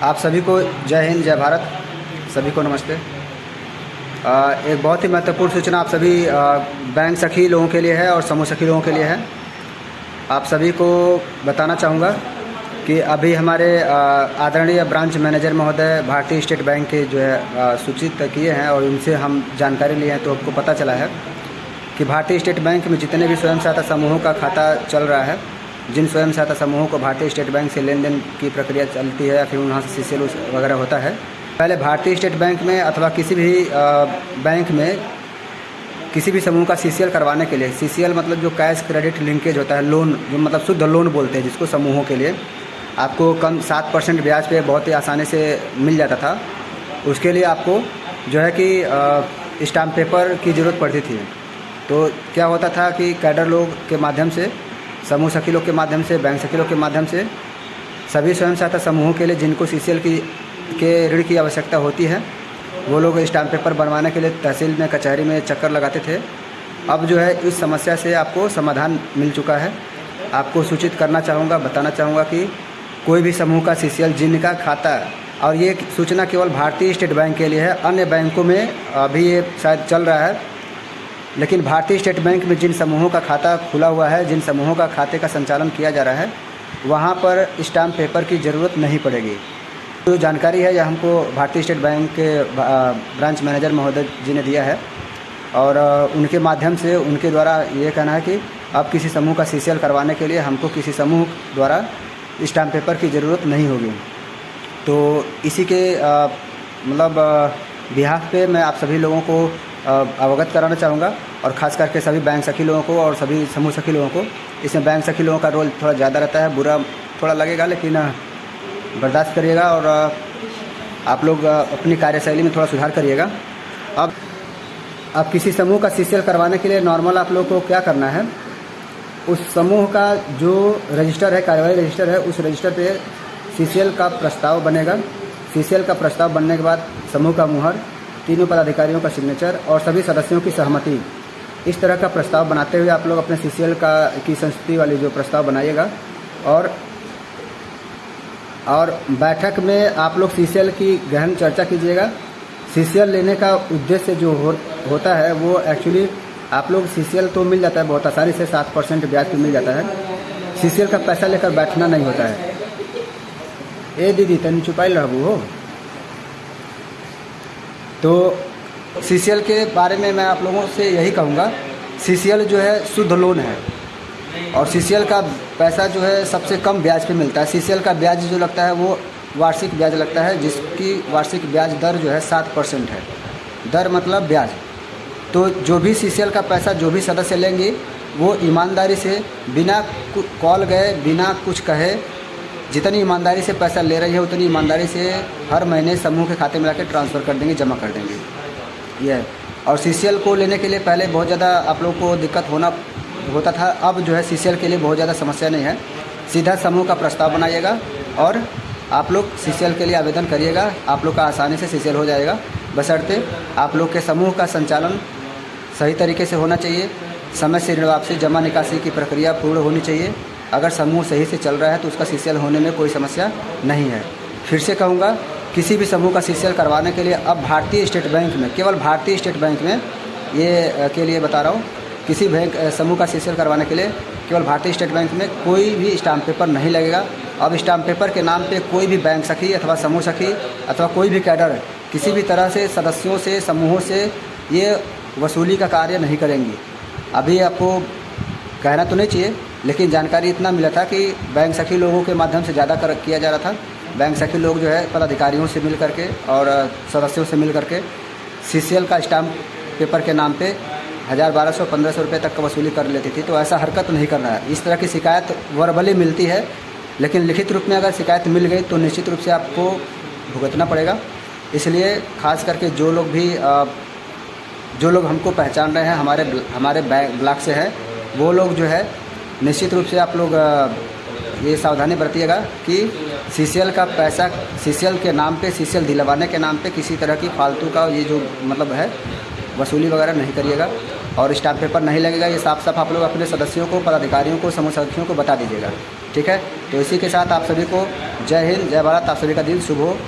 आप सभी को जय हिंद, जय भारत। सभी को नमस्ते। एक बहुत ही महत्वपूर्ण सूचना आप सभी बैंक सखी लोगों के लिए है और समूह सखी लोगों के लिए है। आप सभी को बताना चाहूँगा कि अभी हमारे आदरणीय ब्रांच मैनेजर महोदय भारतीय स्टेट बैंक के जो है सूचित किए हैं और उनसे हम जानकारी लिए हैं, तो आपको पता चला है कि भारतीय स्टेट बैंक में जितने भी स्वयं सहायता समूहों का खाता चल रहा है, जिन स्वयं सहायता समूहों को भारतीय स्टेट बैंक से लेन देन की प्रक्रिया चलती है या फिर वहाँ से सीसीएल वगैरह होता है, पहले भारतीय स्टेट बैंक में अथवा किसी भी बैंक में किसी भी समूह का सीसीएल करवाने के लिए, सीसीएल मतलब जो कैश क्रेडिट लिंकेज होता है, लोन जो मतलब शुद्ध लोन बोलते हैं जिसको, समूहों के लिए आपको कम 7% ब्याज पे बहुत ही आसानी से मिल जाता था। उसके लिए आपको जो है कि स्टाम्प पेपर की ज़रूरत पड़ती थी। तो क्या होता था कि कैडर लोग के माध्यम से, समूह सखी लोग के माध्यम से, बैंक सखी लोग के माध्यम से सभी स्वयं सहायता समूहों के लिए जिनको सीसीएल के ऋण की आवश्यकता होती है, वो लोग स्टाम्प पेपर बनवाने के लिए तहसील में, कचहरी में चक्कर लगाते थे। अब जो है इस समस्या से आपको समाधान मिल चुका है। आपको सूचित करना चाहूँगा, बताना चाहूँगा कि कोई भी समूह का सीसीएल जिनका खाता, और ये सूचना केवल भारतीय स्टेट बैंक के लिए है, अन्य बैंकों में अभी ये शायद चल रहा है, लेकिन भारतीय स्टेट बैंक में जिन समूहों का खाता खुला हुआ है, जिन समूहों का खाते का संचालन किया जा रहा है, वहाँ पर स्टाम्प पेपर की ज़रूरत नहीं पड़ेगी। तो जानकारी है यह हमको भारतीय स्टेट बैंक के ब्रांच मैनेजर महोदय जी ने दिया है और उनके माध्यम से, उनके द्वारा ये कहना है कि अब किसी समूह का सीसीएल करवाने के लिए हमको किसी समूह द्वारा स्टाम्प पेपर की ज़रूरत नहीं होगी। तो इसी के मतलब बिहाफ पे मैं आप सभी लोगों को अवगत कराना चाहूँगा और ख़ास करके सभी बैंक सखी लोगों को और सभी समूह सखी लोगों को। इसमें बैंक सखी लोगों का रोल थोड़ा ज़्यादा रहता है, बुरा थोड़ा लगेगा, लेकिन बर्दाश्त करिएगा और आप लोग अपनी कार्यशैली में थोड़ा सुधार करिएगा। अब किसी समूह का सीसीएल करवाने के लिए नॉर्मल आप लोग को क्या करना है, उस समूह का जो रजिस्टर है, कार्यवाही रजिस्टर है, उस रजिस्टर पे सीसीएल का प्रस्ताव बनेगा। सीसीएल का प्रस्ताव बनने के बाद समूह का मुहर, तीनों पदाधिकारियों का सिग्नेचर और सभी सदस्यों की सहमति, इस तरह का प्रस्ताव बनाते हुए आप लोग अपने सीसीएल की संस्तुति वाली जो प्रस्ताव बनाइएगा। और बैठक में आप लोग सीसीएल की गहन चर्चा कीजिएगा। सीसीएल लेने का उद्देश्य जो होता है वो एक्चुअली आप लोग, सीसीएल तो मिल जाता है बहुत आसानी से, 7% ब्याज पे मिल जाता है। सीसीएल का पैसा लेकर बैठना नहीं होता है। ए दीदी तनी चुपाइल रहबू हो। तो सीसीएल के बारे में मैं आप लोगों से यही कहूँगा, सीसीएल जो है शुद्ध लोन है और सीसीएल का पैसा जो है सबसे कम ब्याज पे मिलता है। सीसीएल का ब्याज जो लगता है वो वार्षिक ब्याज लगता है, जिसकी वार्षिक ब्याज दर जो है 7% है। दर मतलब ब्याज। तो जो भी सीसीएल का पैसा जो भी सदस्य लेंगे वो ईमानदारी से, बिना कॉल गए, बिना कुछ कहे, जितनी ईमानदारी से पैसा ले रही है उतनी ईमानदारी से हर महीने समूह के खाते में लाकर ट्रांसफ़र कर देंगे, जमा कर देंगे। ये और सीसीएल को लेने के लिए पहले बहुत ज़्यादा आप लोग को दिक्कत होता था। अब जो है सीसीएल के लिए बहुत ज़्यादा समस्या नहीं है। सीधा समूह का प्रस्ताव बनाइएगा और आप लोग सीसीएल के लिए आवेदन करिएगा। आप लोग का आसानी से सीसीएल हो जाएगा, बशर्ते आप लोग के समूह का संचालन सही तरीके से होना चाहिए। समय से ऋण वापसी, जमा निकासी की प्रक्रिया पूर्ण होनी चाहिए। अगर समूह सही से चल रहा है तो उसका सीसीएल होने में कोई समस्या नहीं है। फिर से कहूँगा, किसी भी समूह का सीसीएल करवाने के लिए अब भारतीय स्टेट बैंक में, केवल भारतीय स्टेट बैंक में ये के लिए बता रहा हूँ, किसी बैंक समूह का सीसीएल करवाने के लिए केवल भारतीय स्टेट बैंक में कोई भी स्टाम्प पेपर नहीं लगेगा। अब स्टाम्प पेपर के नाम पे कोई भी बैंक सखी अथवा समूह सखी अथवा कोई भी कैडर किसी भी तरह से सदस्यों से, समूहों से ये वसूली का कार्य नहीं करेंगी। अभी आपको कहना तो नहीं चाहिए, लेकिन जानकारी इतना मिला था कि बैंक सखी लोगों के माध्यम से ज़्यादा किया जा रहा था। बैंक सखी लोग जो है पदाधिकारियों से मिल करके और सदस्यों से मिल करके सीसीएल का स्टाम्प पेपर के नाम पे 1000, 1200, 1500 रुपये तक का वसूली कर लेती थी। तो ऐसा हरकत नहीं करना है। इस तरह की शिकायत वर्बली मिलती है, लेकिन लिखित रूप में अगर शिकायत मिल गई तो निश्चित रूप से आपको भुगतना पड़ेगा। इसलिए खास करके जो लोग हमको पहचान रहे हैं, हमारे ब्लॉक से हैं, वो लोग जो है निश्चित रूप से आप लोग ये सावधानी बरतिएगा कि सीसीएल का पैसा, सीसीएल के नाम पे, सीसीएल दिलवाने के नाम पे किसी तरह की फालतू का ये जो मतलब है वसूली वगैरह नहीं करिएगा। और स्टाम्प पेपर नहीं लगेगा। ये साफ साफ आप लोग अपने सदस्यों को, पदाधिकारियों को, समूह सदस्यों को बता दीजिएगा। ठीक है, तो इसी के साथ आप सभी को जय हिंद, जय भारत। आप सभी का दिन शुभ हो।